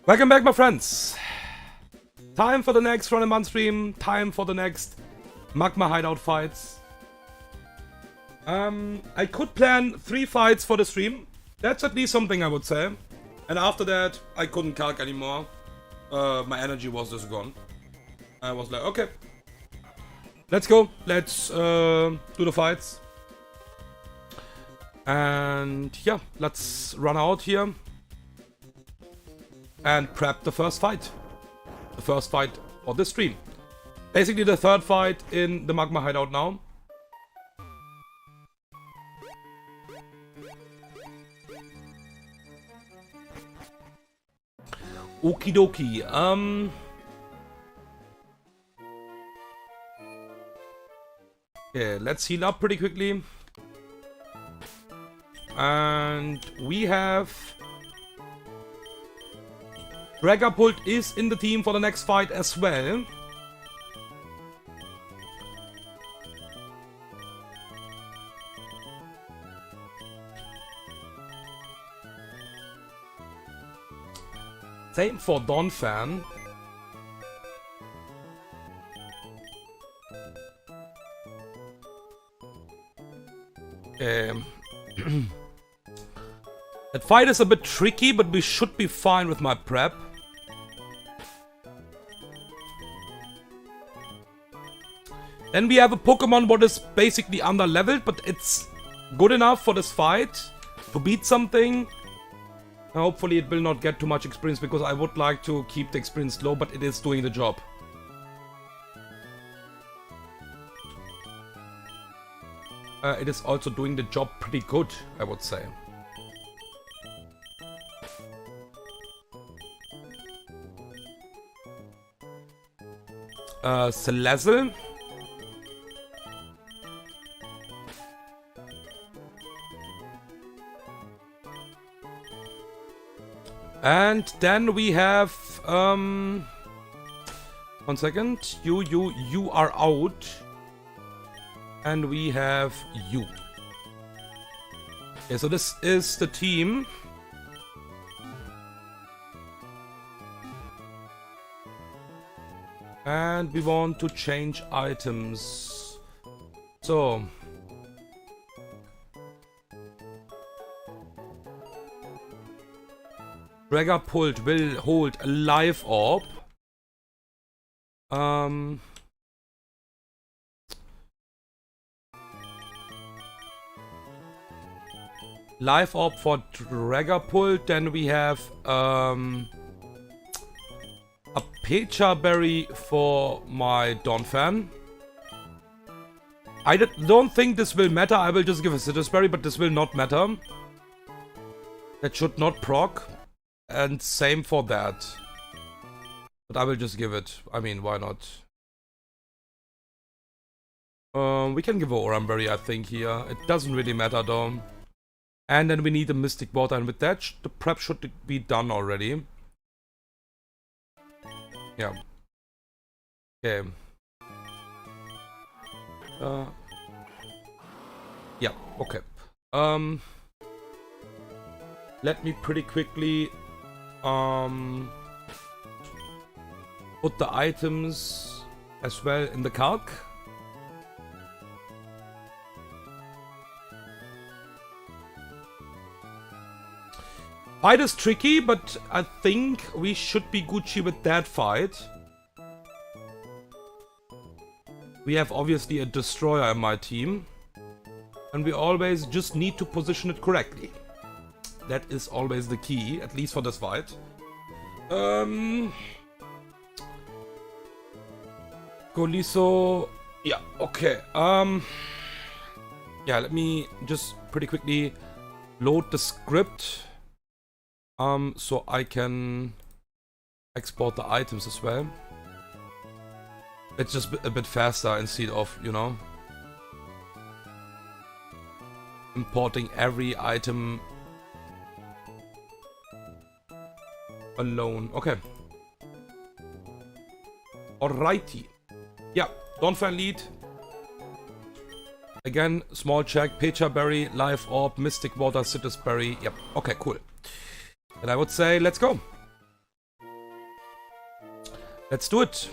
Welcome back, my friends. Time for the next Run a Month stream. Time for the next Magma Hideout fights. I could plan 3 fights for the stream. That's at least something I would say. And after that, I couldn't calc anymore. My energy was just gone. I was like, okay, let's go. Let's do the fights. And yeah, let's run out here and prep the first fight. The first fight for this stream. Basically the third fight in the Magma Hideout now. Okie dokie. Okay, let's heal up pretty quickly. And we have... Dragapult is in the team for the next fight as well. Same for Donphan. That fight is a bit tricky, but we should be fine with my prep. Then we have a Pokemon what is basically under-leveled, but it's good enough for this fight to beat something. Hopefully it will not get too much experience, because I would like to keep the experience low, but it is doing the job. It is also doing the job pretty good, I would say. Salazzle. And then we have, 1 second, you are out. And we have you. Okay, so this is the team. And we want to change items. So... Dragapult will hold a life orb. Life orb for Dragapult. Then we have a Pecha Berry for my Donphan. I don't think this will matter. I will just give a Citrus Berry, but this will not matter. That should not proc. And same for that. But I will just give it. I mean, why not? We can give a Oranberry, I think, here. It doesn't really matter, though. And then we need a Mystic Water. And with that, the prep should be done already. Yeah. Okay. Yeah, okay. Let me pretty quickly... put the items as well in the calc. Fight is tricky, but I think we should be Gucci with that fight. We have obviously a Destroyer in my team. And we always just need to position it correctly. That is always the key, at least for this fight. Goliso... Yeah, okay. Yeah, let me just pretty quickly load the script. So I can export the items as well. It's just a bit faster instead of, you know, importing every item alone. Okay. Alrighty. Yeah, Donphan lead. Again, small check. Pecha Berry, Life Orb, Mystic Water, Citrus Berry. Yep. Okay, cool. And I would say, let's go. Let's do it.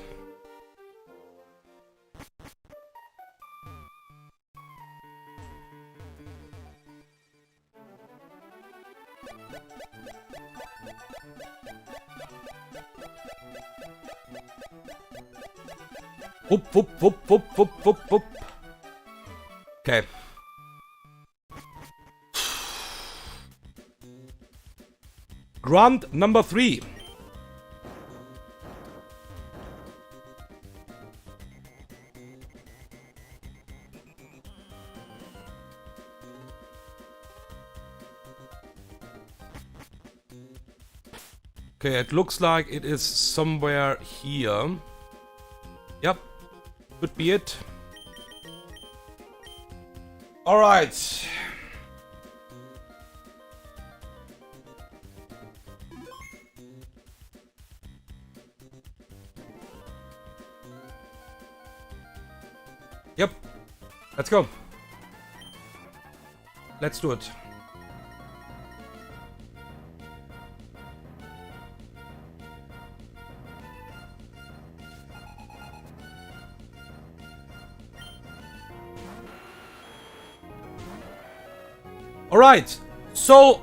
Whoop, whoop, whoop, whoop, whoop, whoop, whoop. Okay. Grunt number 3. Okay, it looks like it is somewhere here. Yep, could be it. Alright. Yep, let's go. Let's do it. Alright, so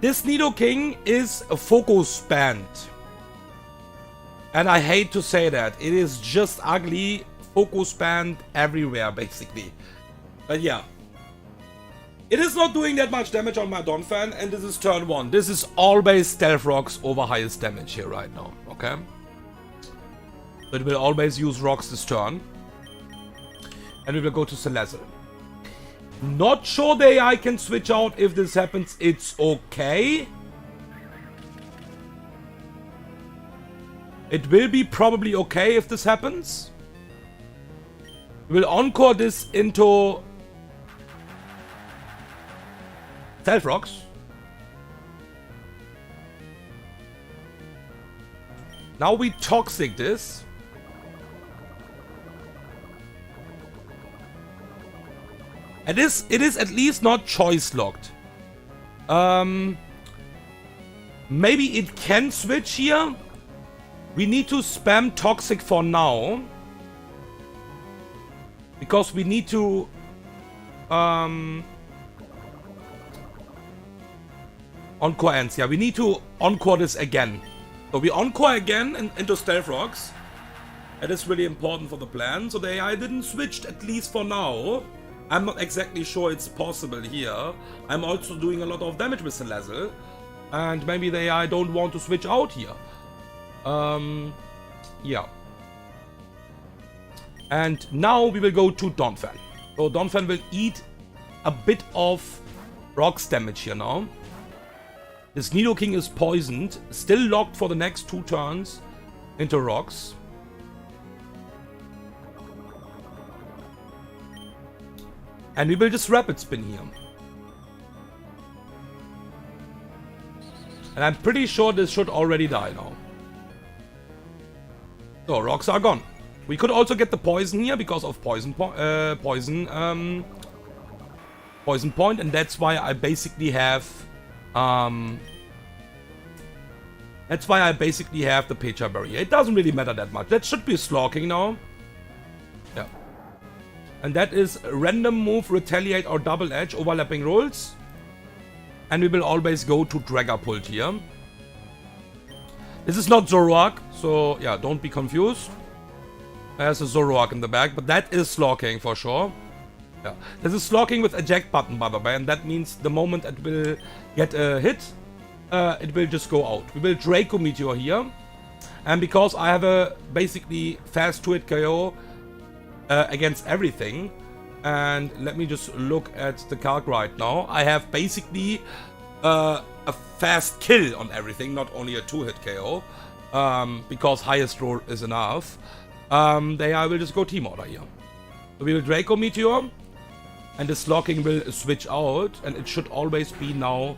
this Nidoking is a focus band. And I hate to say that, it is just ugly focus band everywhere basically. But yeah, it is not doing that much damage on my Donphan, and this is turn 1. This is always Stealth Rocks over highest damage here right now, okay? So it will always use rocks this turn. And we will go to Salazzle. Not sure the AI can switch out. If this happens, it's okay. It will be probably okay if this happens. We'll encore this into Stealth Rocks. Now we Toxic this. It is at least not choice locked. Maybe it can switch here. We need to spam Toxic for now. Because we need to Encore ends. Yeah, we need to encore this again. So we encore again into Stealth Rocks. That is really important for the plan. So the AI didn't switch, at least for now. I'm not exactly sure it's possible here. I'm also doing a lot of damage with Salazzle. And maybe the AI don't want to switch out here. Yeah. And now we will go to Donphan. So Donphan will eat a bit of rocks damage here now. This Nidoking is poisoned, still locked for the next 2 turns into rocks. And we will just Rapid Spin here. And I'm pretty sure this should already die now. So, rocks are gone. We could also get the poison here because of poison point, and that's why I basically have the Pecha Barrier. It doesn't really matter that much. That should be Slorking now. Yeah. And that is random move, retaliate or double edge, overlapping rolls. And we will always go to Dragapult here. This is not Zoroark, so yeah, don't be confused. There's a Zoroark in the back, but that is Slorking for sure. Yeah. This is Slorking with eject button, by the way, and that means the moment it will get a hit, it will just go out. We will Draco Meteor here. And because I have a basically fast 2-hit KO against everything, and let me just look at the card right now. I have basically a fast kill on everything, not only a 2-hit KO, because highest roll is enough. I will just go Team Order here. So we will Draco Meteor, and the Slorking will switch out, and it should always be now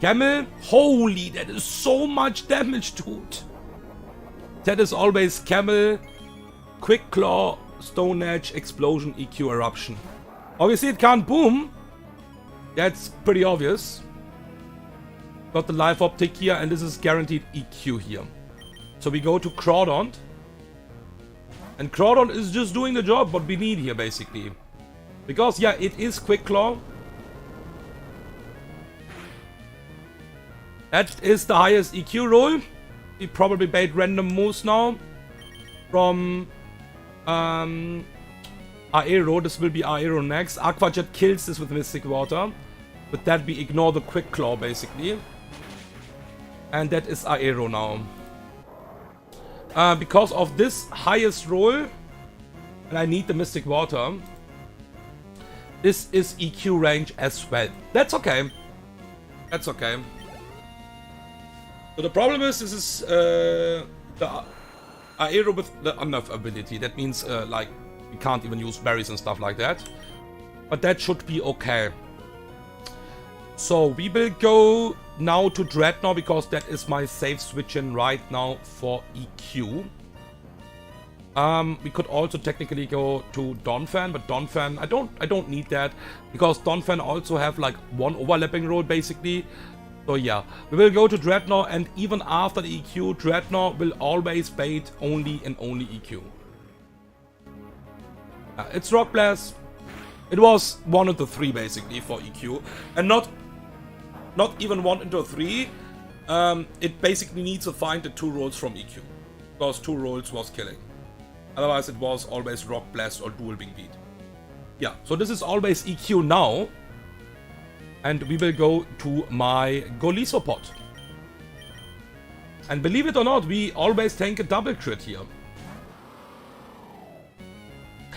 Camel. Holy, that is so much damage, dude. That is always Camel, Quick Claw, Stone Edge, Explosion, EQ, Eruption. Obviously it can't boom. That's pretty obvious. Got the Life Optic here, and this is guaranteed EQ here. So we go to Crawdont. And Crawdont is just doing the job what we need here, basically. Because, yeah, it is Quick Claw. That is the highest EQ roll. We probably bait random moves now. From Aero. This will be Aero next. Aqua Jet kills this with Mystic Water. With that we ignore the Quick Claw, basically. And that is Aero now. Because of this highest roll, and I need the Mystic Water, this is EQ range as well. That's okay. That's okay. So the problem is, this is the Aero with the Unnerve ability. That means, like, we can't even use berries and stuff like that. But that should be okay. So we will go now to Dreadnought because that is my safe switch in right now for EQ. We could also technically go to Donphan, but Donphan I don't need that because Donphan also have like one overlapping roll basically. So yeah, we will go to Dreadnought, and even after the EQ, Dreadnought will always bait only and only EQ. It's Rock Blast. It was 1 into 3 basically for EQ, and not even 1 into 3. It basically needs to find the 2 rolls from EQ, because 2 rolls was killing. Otherwise it was always Rock Blast or Dual Wing Beat. Yeah, so this is always EQ now. And we will go to my Golisopod. And believe it or not, we always tank a double crit here.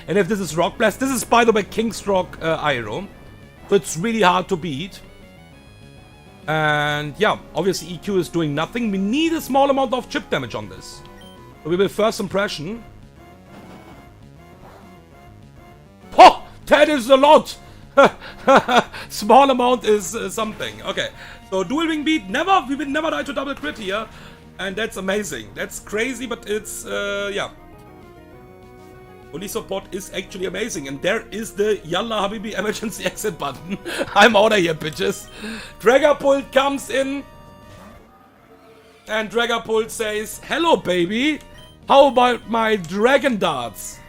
And if this is Rock Blast, this is by the way Kingstroke Aero. So it's really hard to beat. And yeah, obviously EQ is doing nothing. We need a small amount of chip damage on this. So we will First Impression. Oh, that is a lot! Small amount is something. Okay, so Dual Wing Beat, we will never die to double crit here. And that's amazing. That's crazy, but it's, yeah. Golisopod is actually amazing. And there is the Yalla Habibi emergency exit button. I'm out of here, bitches. Dragapult comes in. And Dragapult says, hello, baby. How about my Dragon Darts?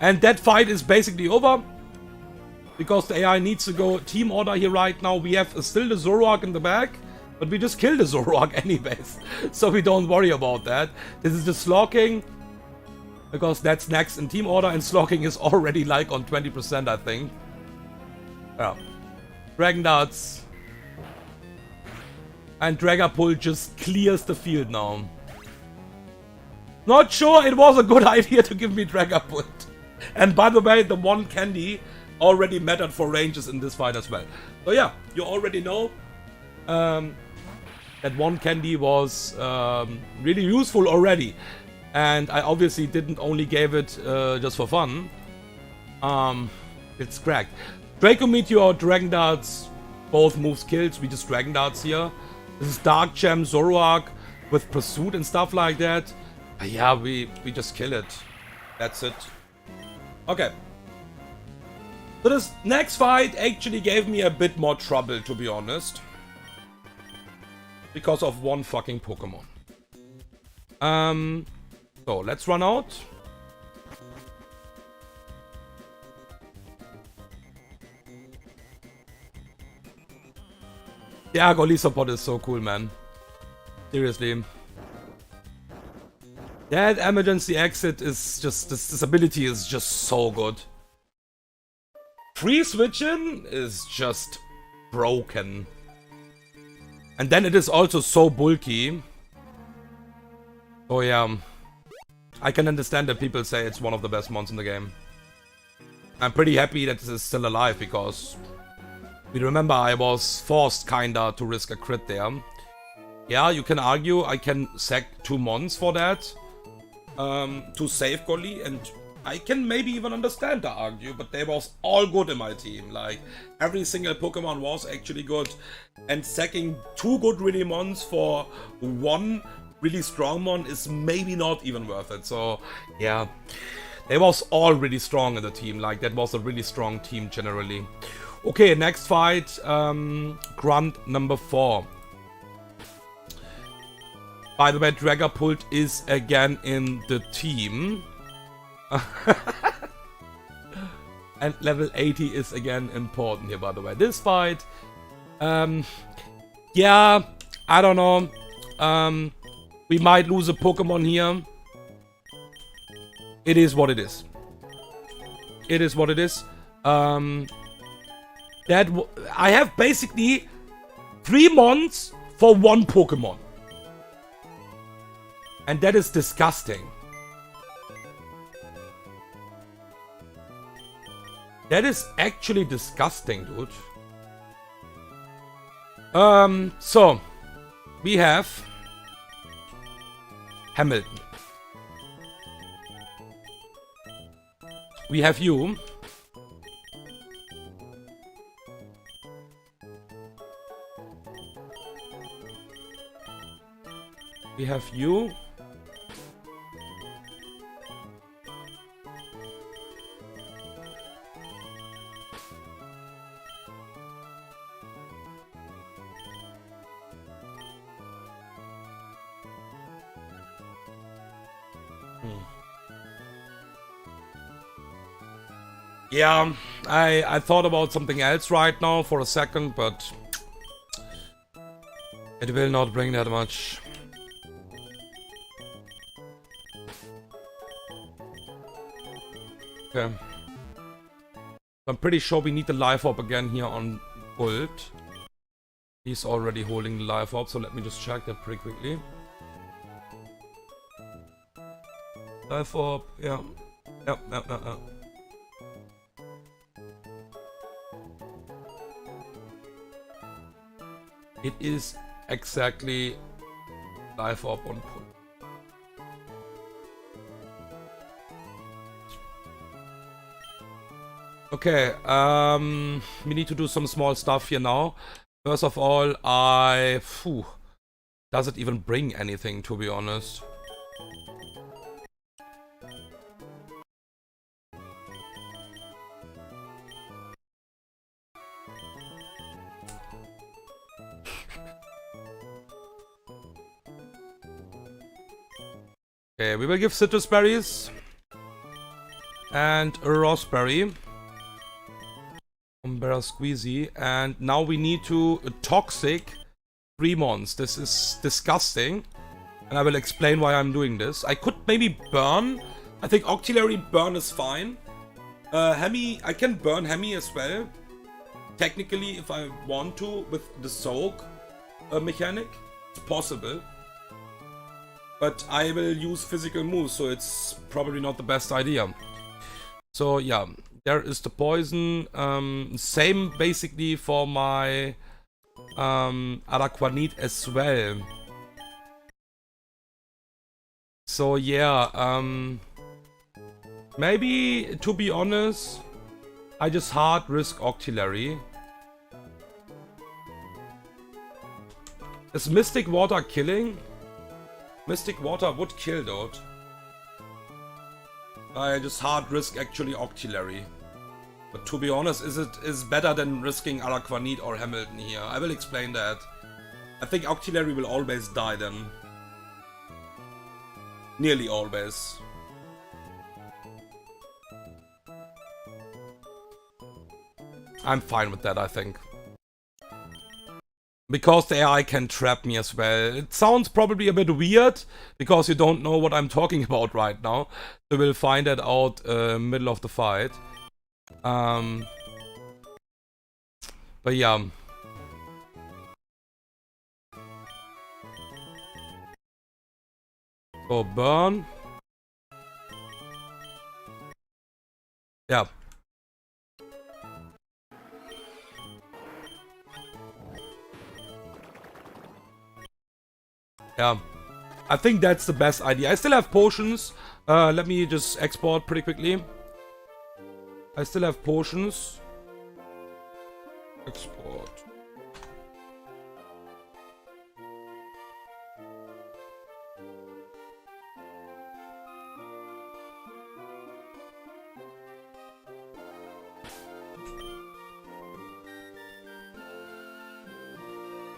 And that fight is basically over. Because the AI needs to go team order here right now. We have still the Zoroark in the back. But we just killed the Zoroark anyways. So we don't worry about that. This is just Slocking. Because that's next in team order. And Slocking is already like on 20%, I think. Yeah. Dragon Darts. And Dragapult just clears the field now. Not sure it was a good idea to give me Dragapult. And by the way, the 1 candy already mattered for ranges in this fight as well. So yeah, you already know that 1 candy was really useful already. And I obviously didn't only gave it just for fun. It's cracked. Draco Meteor, Dragon Darts, both moves kills. We just Dragon Darts here. This is Dark Gem, Zoroark with Pursuit and stuff like that. Yeah, we just kill it. That's it. Okay. So this next fight actually gave me a bit more trouble, to be honest. Because of 1 fucking Pokemon. So let's run out. Yeah, Golisopod is so cool, man. Seriously. That emergency exit is just, this ability is just so good. Free switching is just broken. And then it is also so bulky. Oh yeah. I can understand that people say it's one of the best mons in the game. I'm pretty happy that this is still alive because we remember I was forced kinda to risk a crit there. Yeah, you can argue I can sack 2 mons for that. To save Goli, and I can maybe even understand the argue, but they was all good in my team. Like, every single Pokemon was actually good, and sacking 2 good really mons for 1 really strong mon is maybe not even worth it. So yeah, they was all really strong in the team. Like, that was a really strong team generally. Okay, next fight, Grunt number 4. By the way, Dragapult is again in the team. And level 80 is again important here, by the way. This fight, yeah, I don't know. We might lose a Pokemon here. It is what it is. It is what it is. I have basically 3 mons for 1 Pokemon. And that is disgusting. That is actually disgusting, dude. So we have Hamilton. We have you. We have you. Yeah, I thought about something else right now for a second, but it will not bring that much. Okay. I'm pretty sure we need the life orb again here on Bult. He's already holding the life orb, so let me just check that pretty quickly. Life orb, yeah. Yep. It is exactly life orb on pull. Okay, we need to do some small stuff here now. First of all, does it even bring anything, to be honest? Okay, we will give citrus berries and a raspberry. Umbera squeezy, and now we need to toxic 3 mons. This is disgusting, and I will explain why I'm doing this. I could maybe burn. I think Octillery burn is fine. Hemi, I can burn Hemi as well. Technically, if I want to, with the soak mechanic, it's possible. But I will use physical moves, so it's probably not the best idea. So yeah, there is the poison. Same basically for my Araquanid as well. So yeah, maybe to be honest, I just hard risk Octillery. Is Mystic Water killing? Mystic Water would kill, dude. I just hard risk actually Octillery. But to be honest, is better than risking Araquanid or Hamilton here. I will explain that. I think Octillery will always die then. Nearly always. I'm fine with that, I think. Because the AI can trap me as well. It sounds probably a bit weird, because you don't know what I'm talking about right now. So we'll find that out middle of the fight. But yeah. So burn. Yeah. Yeah, I think that's the best idea. I still have potions. Let me just export pretty quickly. I still have potions. Export.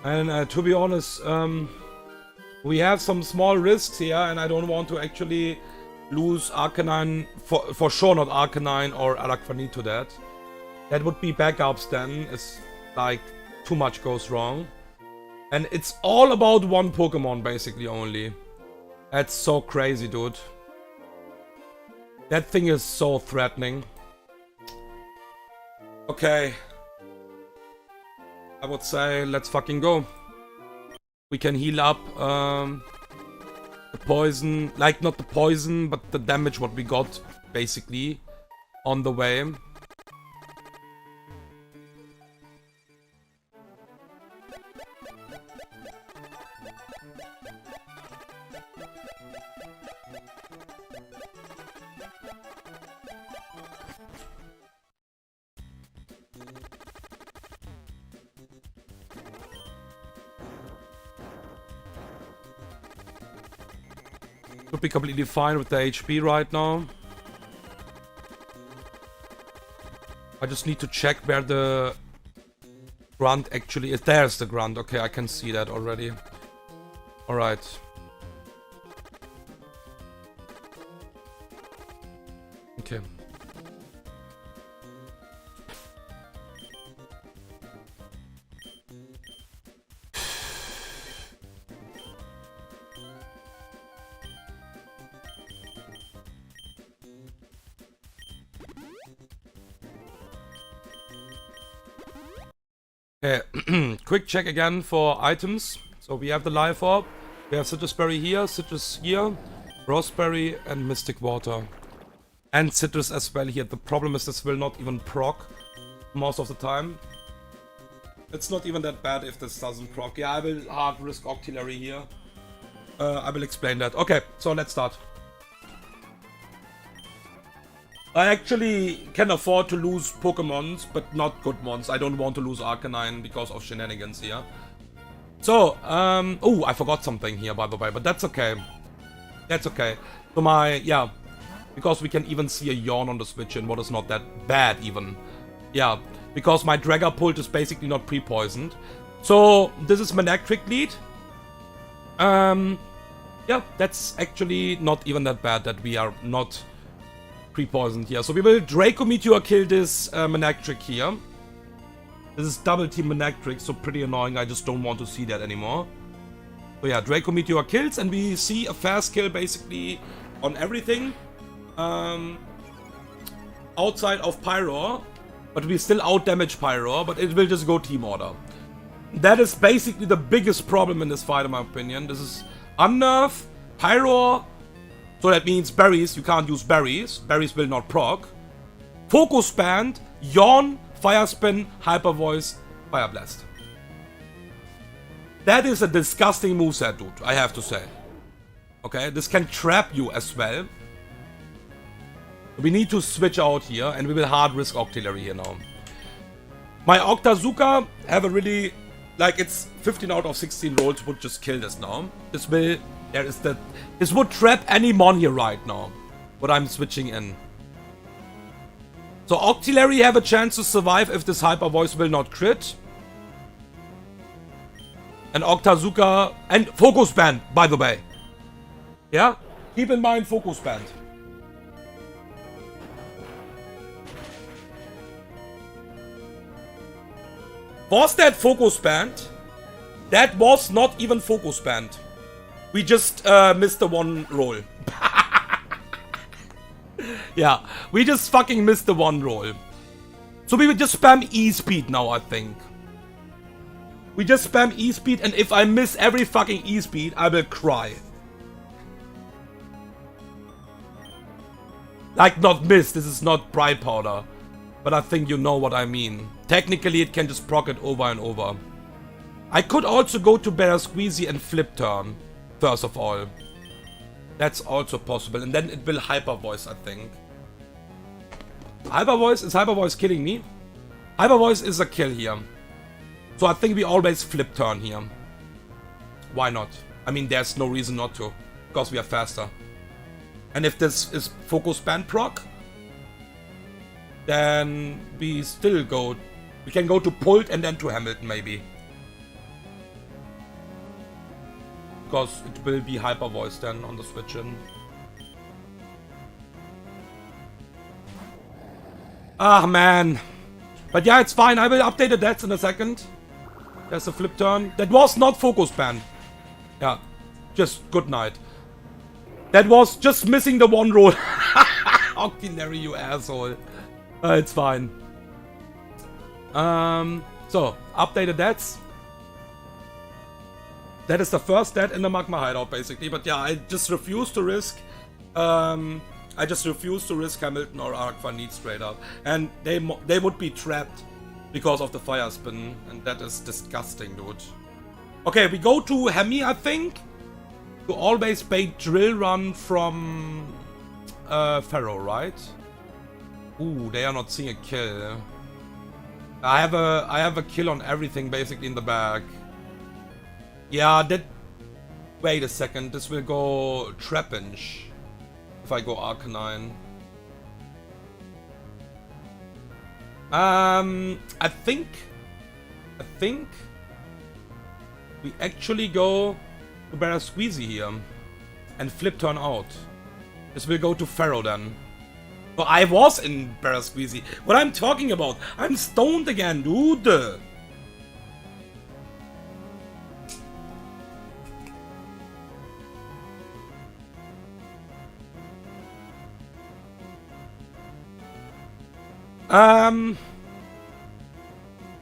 And to be honest, We have some small risks here, and I don't want to actually lose Arcanine, for sure not Arcanine or Araquanid to that. That would be backups then, it's like too much goes wrong. And it's all about one Pokemon basically only. That's so crazy, dude. That thing is so threatening. Okay. I would say let's fucking go. We can heal up the poison, like not the poison, but the damage what we got basically on the way. Should be completely fine with the HP right now. I just need to check where the grunt actually is. There's the grunt. Okay, I can see that already. Alright. Okay. Okay, quick check again for items. So we have the Life Orb, we have Citrus Berry here, Citrus here, Raspberry and Mystic Water. And Citrus as well here. The problem is this will not even proc most of the time. It's not even that bad if this doesn't proc. Yeah, I will hard risk Octillery here. I will explain that. Okay, so let's start. I actually can afford to lose Pokemons, but not good ones. I don't want to lose Arcanine because of shenanigans here. So, oh, I forgot something here, by the way, but that's okay. That's okay. So yeah, because we can even see a yawn on the Switch and what is not that bad even. Yeah, because my Dragapult is basically not pre-poisoned. So, this is Manectric lead. Yeah, that's actually not even that bad that we are not pre-poisoned here. So we will Draco Meteor kill this Manectric here. This is double team Manectric, so pretty annoying. I just don't want to see that anymore. So yeah, Draco Meteor kills, and we see a fast kill basically on everything. Outside of Pyroar, but we still out-damage Pyroar, but it will just go team order. That is basically the biggest problem in this fight, in my opinion. This is Unnerve, Pyroar. So that means berries, you can't use berries. Berries will not proc. Focus Band, Yawn, Fire Spin, Hyper Voice, Fire Blast. That is a disgusting moveset, dude, I have to say. Okay, this can trap you as well. We need to switch out here, and we will hard risk Octillery here now. My Octazooka have a really, like, it's 15 out of 16 rolls would just kill this now. This will, this would trap any mon here right now, what I'm switching in. So Octillery have a chance to survive if this Hyper Voice will not crit. And Octazooka, and Focus Band, by the way. Yeah? Keep in mind Focus Band. Was that Focus Band? That was not even Focus Band. We just missed the one roll. Yeah, we just fucking missed the one roll. So we will just spam E-Speed now, I think. We just spam E-Speed, and if I miss every fucking E-Speed, I will cry. Like, not miss, this is not Bright Powder. But I think you know what I mean. Technically, it can just proc it over and over. I could also go to Bear Squeezy and flip turn, first of all. That's also possible. And then it will Hyper Voice, I think. Hyper Voice? Is Hyper Voice killing me? Hyper Voice is a kill here. So I think we always flip turn here. Why not? I mean, there's no reason not to. Because we are faster. And if this is Focus Band proc, then we still go. We can go to Pult and then to Hamilton, maybe. because it will be hyper voice then on the switch in. Ah, man. But yeah, it's fine. I will update the deaths in a second. There's a flip turn. That was not focus ban. Yeah, just good night. That was just missing the one roll. Octinary, you asshole. It's fine. So, updated deaths. That is the first death in the Magma Hideout, basically. But yeah, I just refuse to risk... I just refuse to risk Hamilton or Arquanid straight up. And they would be trapped because of the fire spin. And that is disgusting, dude. Okay, we go to Hemi, I think. To always bait Drill Run from Pharaoh, right? Ooh, they are not seeing a kill. I have a kill on everything basically in the bag. Yeah, that... Wait a second, this will go Trapinch. If I go Arcanine. I think we actually go to Barrasqueezy here and flip turn out. This will go to Pharaoh then. But I was in Barrasqueezy. What I'm talking about? I'm stoned again, dude.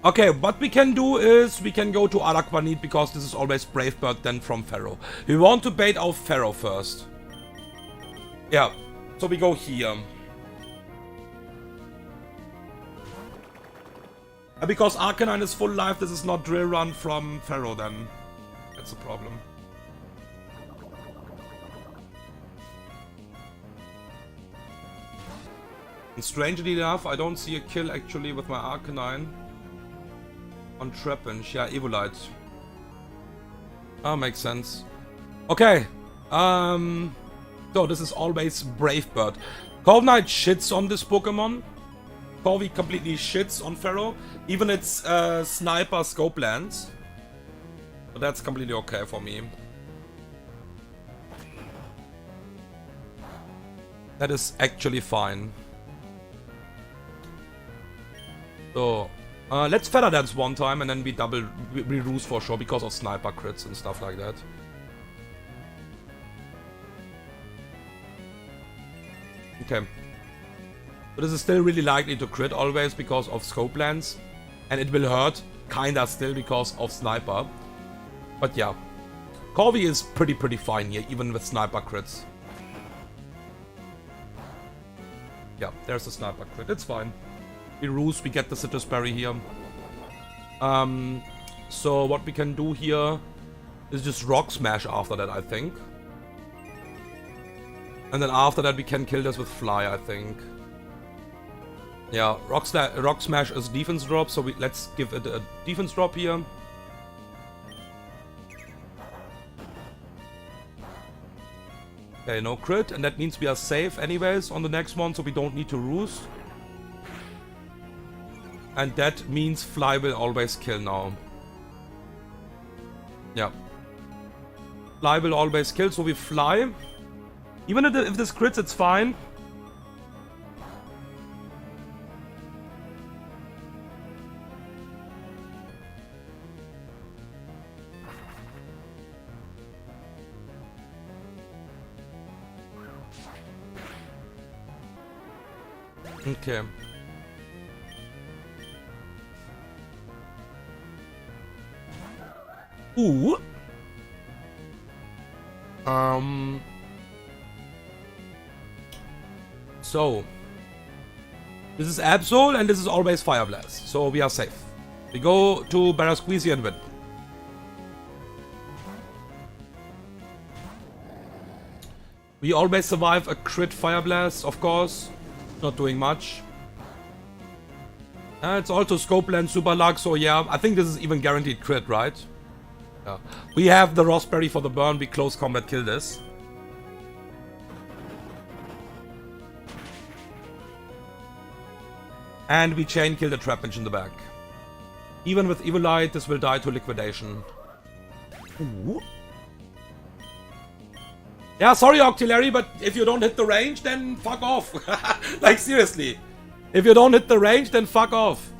Okay, what we can do is we can go to Araquanid because this is always Brave Bird then from Pharaoh. We want to bait out Pharaoh first. Yeah, so we go here. Because Arcanine is full life, this is not Drill Run from Pharaoh then. That's the problem. And strangely enough, I don't see a kill actually with my Arcanine. On Trapinch, yeah, Evolite. Makes sense. Okay. So this is always Brave Bird. Corviknight shits on this Pokemon. Corvi completely shits on Pharaoh. Even its Sniper Scope lands. But that's completely okay for me. That is actually fine. So, let's Feather Dance one time and then we ruse for sure because of sniper crits and stuff like that. Okay. But this is still really likely to crit always because of scope lands. And it will hurt kinda still because of sniper. But yeah. Corvi is pretty fine here, even with sniper crits. Yeah, there's a sniper crit, it's fine. We ruse, we get the Citrus Berry here. So what we can do here is just Rock Smash after that, I think. And then after that we can kill this with Fly, I think. Yeah, Rock Smash is defense drop, so let's give it a defense drop here. Okay, no crit, and that means we are safe anyways on the next one, so we don't need to ruse. And that means Fly will always kill now. Yeah. Fly will always kill, so we Fly. Even if this crits, it's fine. Okay. Ooh. So. This is Absol and this is always Fire Blast. So we are safe. We go to Barrasqueezy and win. We always survive a crit Fire Blast, of course. Not doing much. It's also Scope Land, Super Luck, so yeah, I think this is even guaranteed crit, right? Yeah. We have the Raspberry for the burn, we close combat kill this. And we chain kill the Trapinch in the back. Even with Evolite, this will die to liquidation. Ooh. Yeah, sorry, Octillery, but if you don't hit the range, then fuck off. Like, seriously. If you don't hit the range, then fuck off.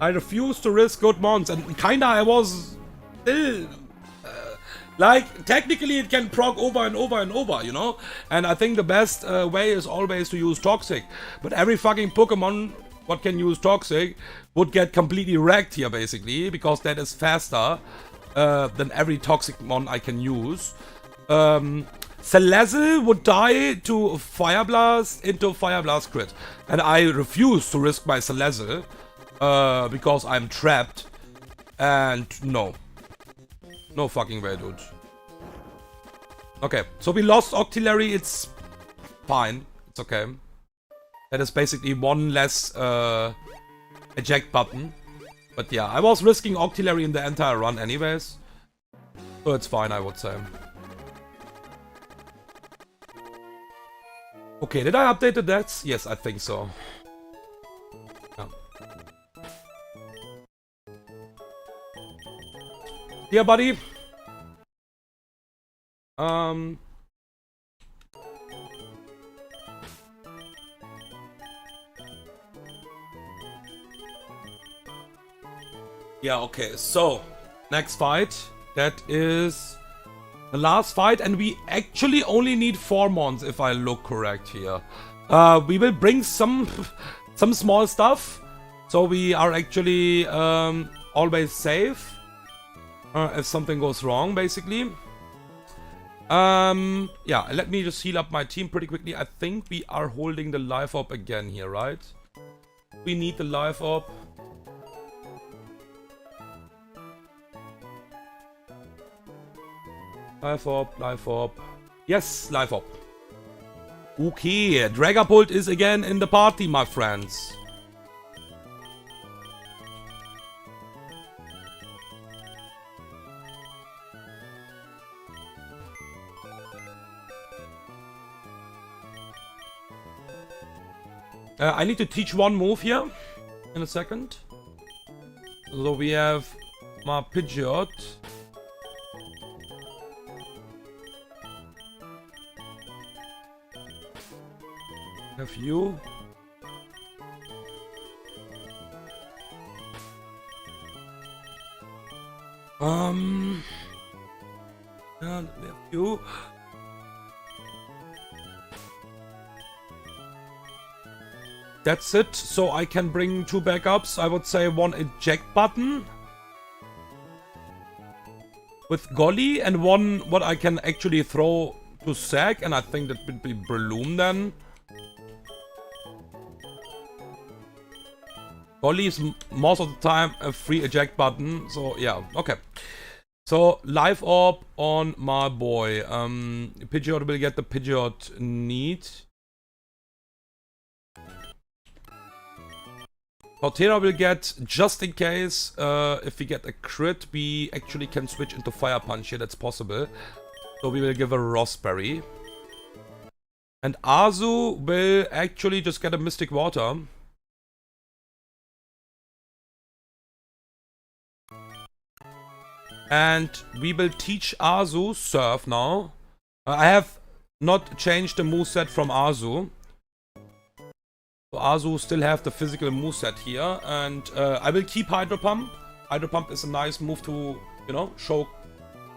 I refuse to risk good mons, and kinda I was still... like, technically it can proc over and over and over, you know? And I think the best way is always to use Toxic. But every fucking Pokemon what can use Toxic would get completely wrecked here, basically, because that is faster than every Toxic mon I can use. Salazzle would die to Fire Blast into Fire Blast crit. And I refuse to risk my Salazzle because I'm trapped. And no. No fucking way, dude. Okay, so we lost Octillery. It's fine. It's okay. That is basically one less eject button. But yeah, I was risking Octillery in the entire run anyways. So it's fine, I would say. Okay, did I update the deaths? Yes, I think so. Yeah. Dear buddy. Yeah, okay, so next fight. That is the last fight, and we actually only need 4 mons if I look correct here. We will bring some small stuff, so we are actually always safe if something goes wrong, basically. Yeah, let me just heal up my team pretty quickly. I think we are holding the life orb again here, right? We need the life orb. Life orb, life orb. Yes, life orb. Okay, Dragapult is again in the party, my friends. I need to teach one move here in a second. So we have my Pidgeot. Have you? Yeah, we have you. That's it. So I can bring 2 backups. I would say 1 eject button with Golly, and 1 what I can actually throw to sack, and I think that would be Breloom then. Golly is most of the time a free eject button, so yeah, okay. So, Life Orb on my boy. Pidgeot will get the Pidgeot need. Torterra will get, just in case, if we get a crit, we actually can switch into Fire Punch here, that's possible. So we will give a Raspberry. And Azu will actually just get a Mystic Water. And we will teach Azu Surf now. I have not changed the moveset from Azu. So Azu still have the physical moveset here. And I will keep Hydro Pump. Hydro Pump is a nice move to, you know, show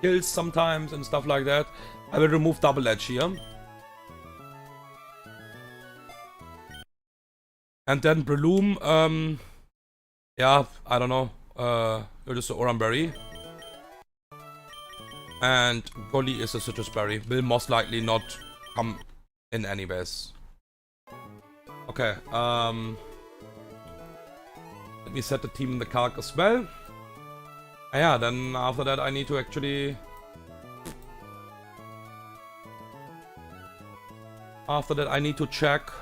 kills sometimes and stuff like that. I will remove Double Edge here. And then Breloom, yeah, I don't know. You're just an Oranberry. And Golly is a Citrus Berry. Will most likely not come in anyways. Okay, let me set the team in the calc as well. Yeah, then after that I need to actually... After that I need to check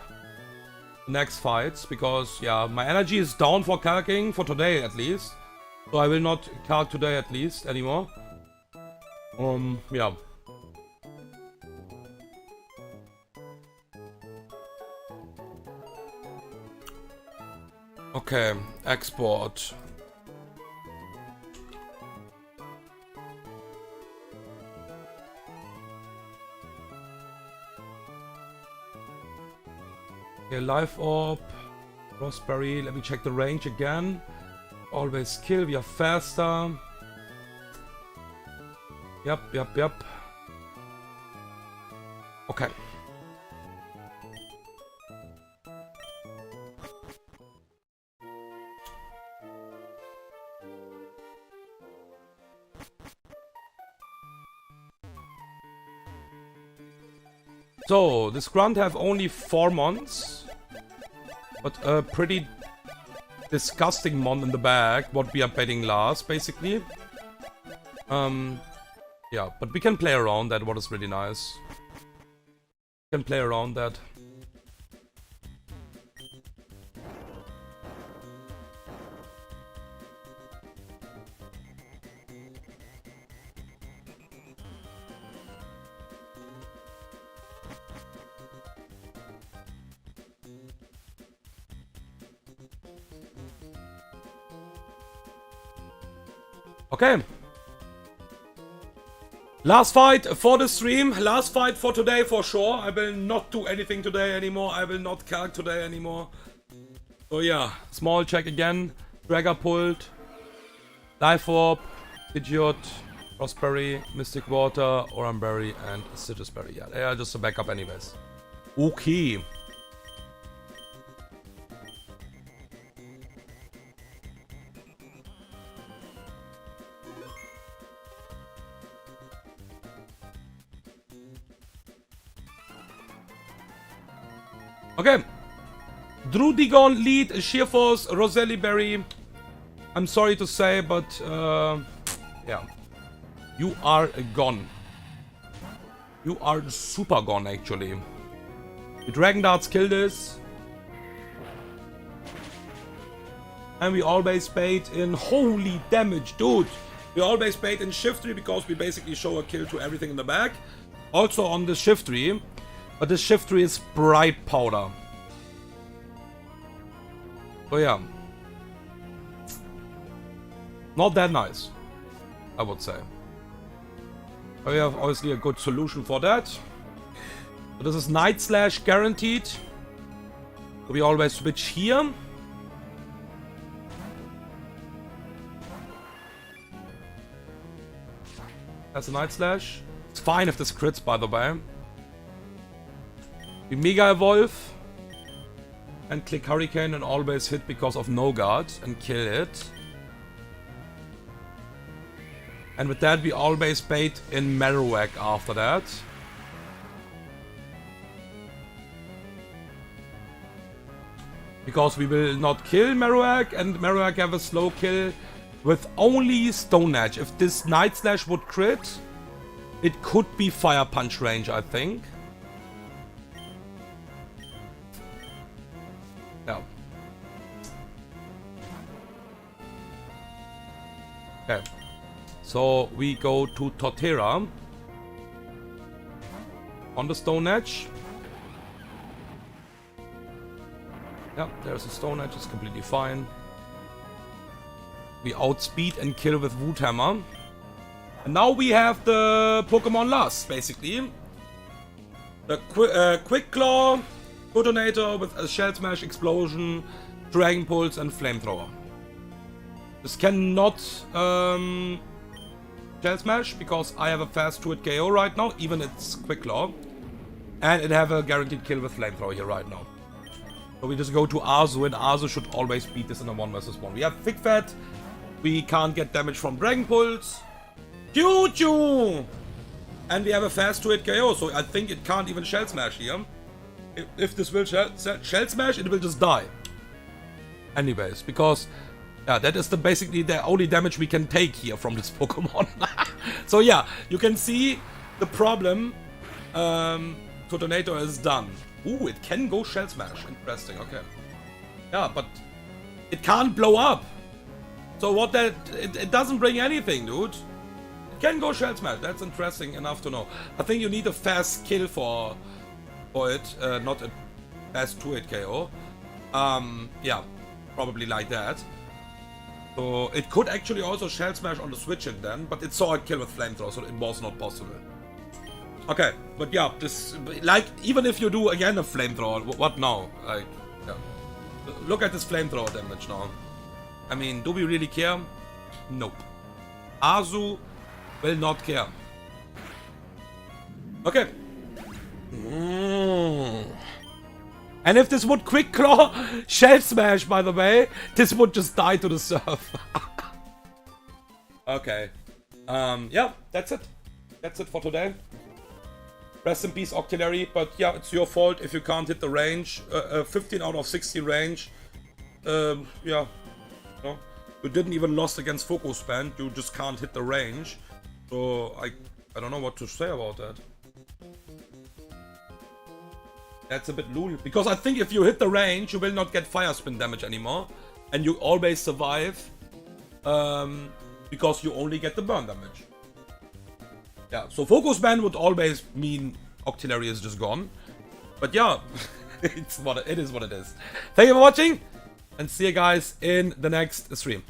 the next fights, because yeah, my energy is down for calcing, for today at least. So I will not calc today at least anymore. Yeah. Okay, export. Okay, Life Orb. Raspberry. Let me check the range again. Always kill. We are faster. Yep. Okay. So, this grunt have only 4 mons, but a pretty disgusting mon in the back, what we are betting last, basically. Yeah, but we can play around that, what is really nice. We can play around that. Okay. Last fight for the stream. Last fight for today for sure. I will not do anything today anymore. I will not calc today anymore. So yeah, small check again. Dragapult, Life Orb, Idiot, Raspberry, Mystic Water, Oranberry, and Citrus Berry. Yeah, they are just a backup anyways. Okay. Okay. Drudigon lead, Shearforce, Roselli Berry. I'm sorry to say, but yeah. You are gone. You are super gone actually. The Dragon Darts kill this. And we always bait in holy damage, dude. We always bait in Shiftry because we basically show a kill to everything in the back. Also on the Shiftry. But the Shiftry is bright powder. So yeah. Not that nice, I would say. But we have obviously a good solution for that. So this is Night Slash guaranteed. So we always switch here. That's a Night Slash. It's fine if this crits, by the way. We Mega Evolve and click Hurricane and always hit because of no guard and kill it. And with that we always bait in Marowak after that. Because we will not kill Marowak and Marowak have a slow kill with only Stone Edge. If this Night Slash would crit, it could be Fire Punch range, I think. Yeah. Okay. So we go to Torterra on the Stone Edge. Yeah, there's a Stone Edge, it's completely fine. We outspeed and kill with Wood Hammer. And now we have the Pokemon last, basically. The Quick Claw, Detonator with a Shell Smash, Explosion, Dragon Pulse and Flamethrower. This cannot Shell Smash because I have a fast 2-hit KO right now, even it's Quick Claw. And it have a guaranteed kill with Flamethrower here right now. So we just go to Arzu and Arzu should always beat this in a 1 vs 1. We have Thick Fat. We can't get damage from Dragon Pulse. Choo-choo! And we have a fast 2-hit KO, so I think it can't even Shell Smash here. If this will Shell Smash, it will just die. Anyways, because yeah, that is basically the only damage we can take here from this Pokemon. So yeah, you can see the problem. Detonator is done. Ooh, it can go Shell Smash. Interesting, okay. Yeah, but it can't blow up. So what that... It doesn't bring anything, dude. It can go Shell Smash. That's interesting enough to know. I think you need a fast kill for it, not a fast 2-hit KO. Yeah, probably like that. So it could actually also Shell Smash on the Switch it then, but it saw a kill with Flamethrower, so it was not possible. Okay, but yeah, this, like, even if you do again a flamethrower, what now? Like, yeah. Look at this flamethrower damage now. I mean, do we really care? Nope. Azu will not care. Okay. And if this would Quick Claw Shell Smash, by the way, this would just die to the surf. Okay. Yeah, that's it. That's it for today. Rest in peace, Octillery. But yeah, it's your fault if you can't hit the range. 15 out of 16 range. Yeah. No. You didn't even lost against Focus Band. You just can't hit the range. So I don't know what to say about that. That's a bit lul. Because I think if you hit the range, you will not get Fire Spin damage anymore. And you always survive. Because you only get the burn damage. Yeah, so Focus Ban would always mean Octillery is just gone. But yeah, it is what it is. Thank you for watching. And see you guys in the next stream.